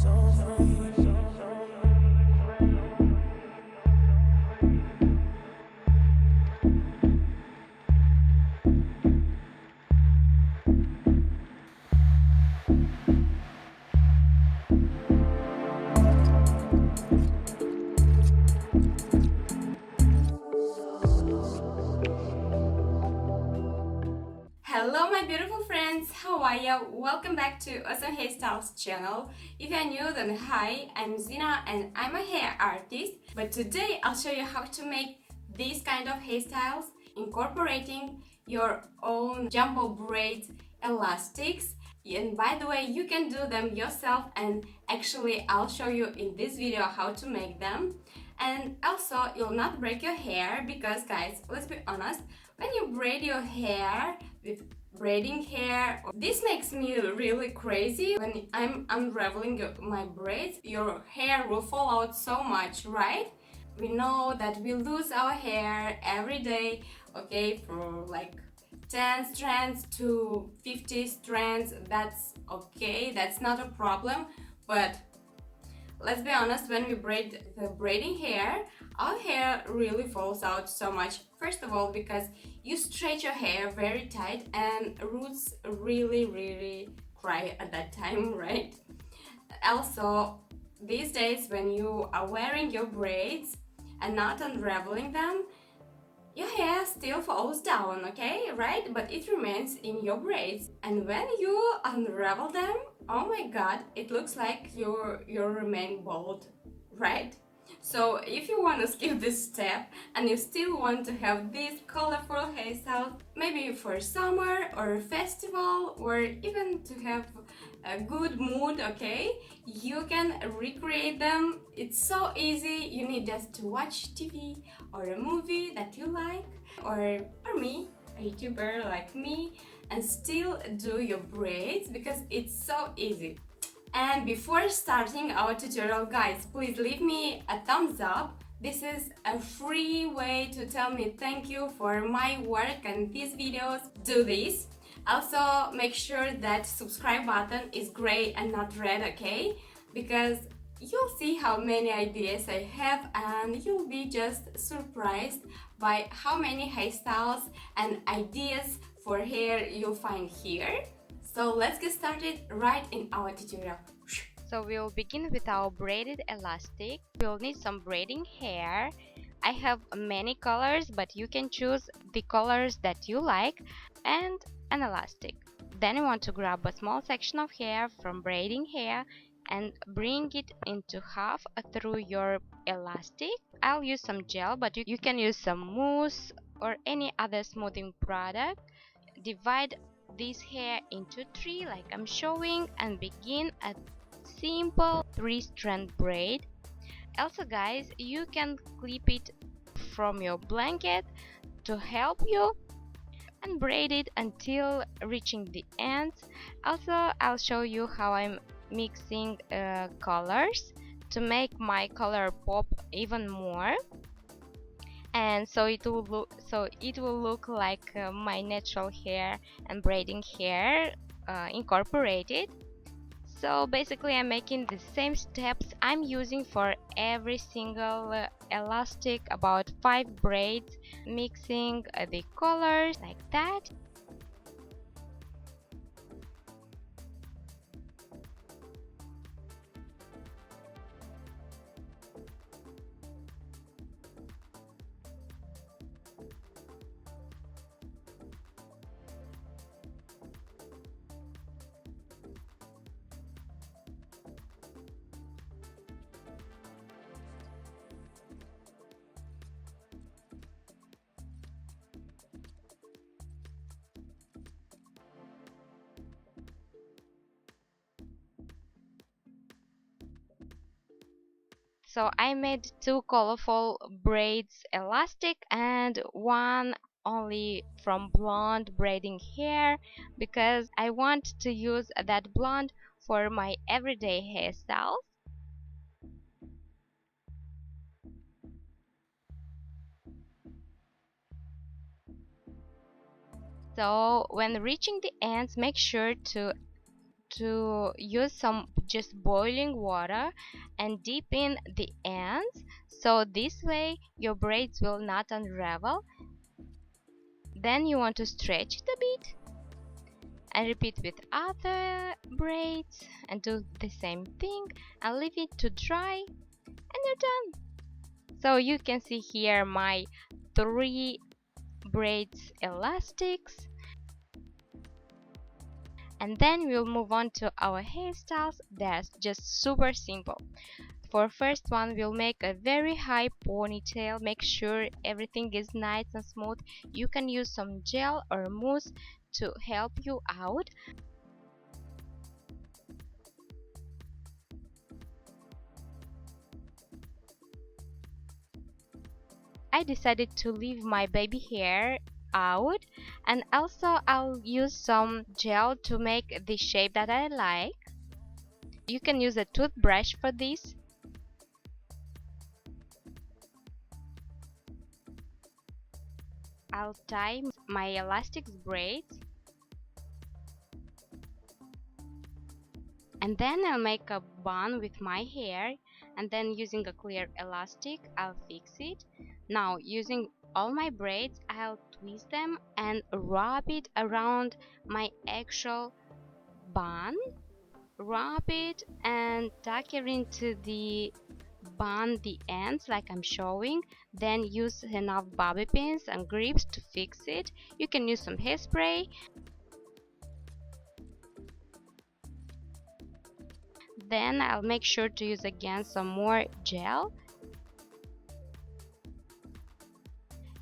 So free. Hello my beautiful friends, how are you? Welcome back to Awesome Hairstyles channel. If you're new, then hi, I'm Zina and I'm a hair artist. But today I'll show you how to make these kind of hairstyles incorporating your own jumbo braids elastics. And by the way, you can do them yourself, and actually I'll show you in this video how to make them. And also you'll not break your hair because guys, let's be honest, when you braid your hair with braiding hair, this makes me really crazy. When I'm unraveling my braids, your hair will fall out so much, right? We know that we lose our hair every day, okay, for like 10 strands to 50 strands. That's okay, that's not a problem. But let's be honest, when we braid the braiding hair, our hair really falls out so much. First of all, because you stretch your hair very tight and roots really cry at that time, right? Also, these days when you are wearing your braids and not unraveling them, your hair still falls down, okay, right? But it remains in your braids. And when you unravel them, oh my god, it looks like you remain bald, right? So if you want to skip this step and you still want to have this colorful hairstyle, maybe for summer or festival, or even to have a good mood, okay, you can recreate them. It's so easy. You need just to watch TV or a movie that you like, or me, a YouTuber like me, and still do your braids because it's so easy. And before starting our tutorial, guys, please leave me a thumbs up. This is a free way to tell me thank you for my work and these videos. Do this. Also, make sure that subscribe button is gray and not red, okay? Because you'll see how many ideas I have and you'll be just surprised by how many hairstyles and ideas for hair you'll find here. So let's get started right in our tutorial. So we'll begin with our braided elastic. We'll need some braiding hair. I have many colors, but you can choose the colors that you like, and an elastic. Then you want to grab a small section of hair from braiding hair and bring it into half through your elastic. I'll use some gel, but you can use some mousse or any other smoothing product. Divide this hair into three like I'm showing and begin a simple 3-strand braid. Also guys, you can clip it from your blanket to help you and braid it until reaching the ends. Also, I'll show you how I'm mixing colors to make my color pop even more, and so it will look like my natural hair and braiding hair incorporated. So basically I'm making the same steps I'm using for every single elastic, about 5 braids, mixing the colors like that. So I made 2 colorful braids elastic and one only from blonde braiding hair, because I want to use that blonde for my everyday hairstyle. So when reaching the ends, make sure to to use some just boiling water and dip in the ends, so this way your braids will not unravel. Then you want to stretch it a bit and repeat with other braids and do the same thing and leave it to dry and you're done. So you can see here my 3 braids elastics. And then we'll move on to our hairstyles. That's just super simple. For first one, we'll make a very high ponytail. Make sure everything is nice and smooth. You can use some gel or mousse to help you out. I decided to leave my baby hair out, and also I'll use some gel to make the shape that I like. You can use a toothbrush for this. I'll tie my elastic braids, and then I'll make a bun with my hair, and then using a clear elastic I'll fix it. Now using all my braids I'll twist them and wrap it around my actual bun. Wrap it and tuck it into the bun the ends like I'm showing. Then use enough bobby pins and grips to fix it. You can use some hairspray. Then I'll make sure to use again some more gel.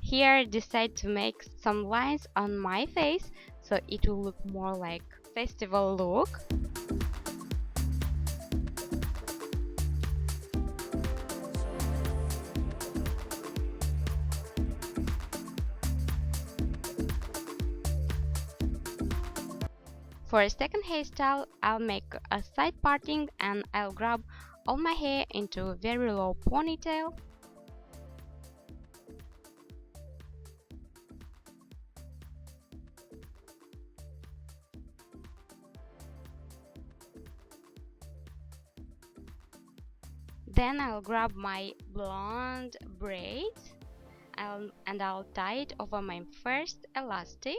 Here I decide to make some lines on my face so it will look more like festival look. For a second hairstyle, I'll make a side parting and I'll grab all my hair into a very low ponytail. Then I'll grab my blonde braids and I'll tie it over my first elastic.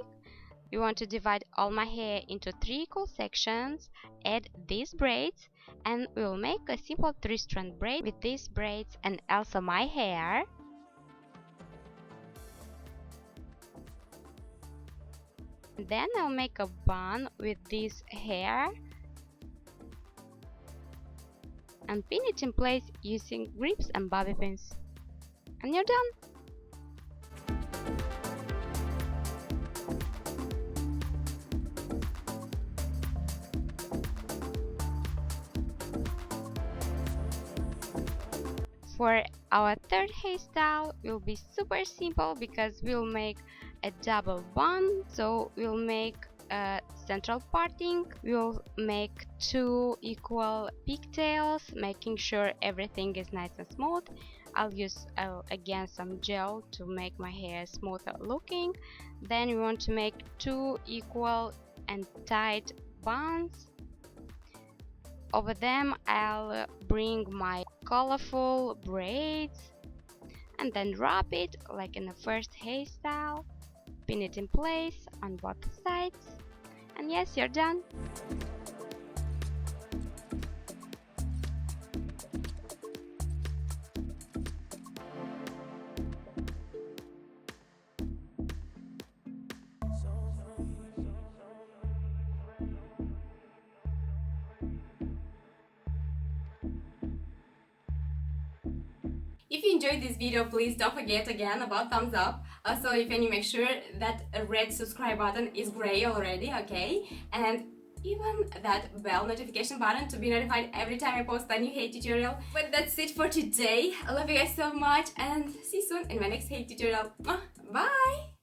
We want to divide all my hair into 3 equal sections, add these braids, and we will make a simple 3-strand braid with these braids and also my hair. Then I'll make a bun with this hair and pin it in place using grips and bobby pins. And you're done! For our third hairstyle will be super simple because we'll make a double bun. So we'll make a central parting, we'll make 2 equal pigtails, making sure everything is nice and smooth. I'll use again some gel to make my hair smoother looking. Then we want to make 2 equal and tight buns. Over them I'll bring my colorful braids and then wrap it like in the first hairstyle, pin it in place on both sides, and yes, you're done. If you enjoyed this video, please don't forget again about thumbs up. Also, if you make sure that a red subscribe button is gray already, okay? And even that bell notification button to be notified every time I post a new hair tutorial. But that's it for today. I love you guys so much and see you soon in my next hair tutorial. Bye!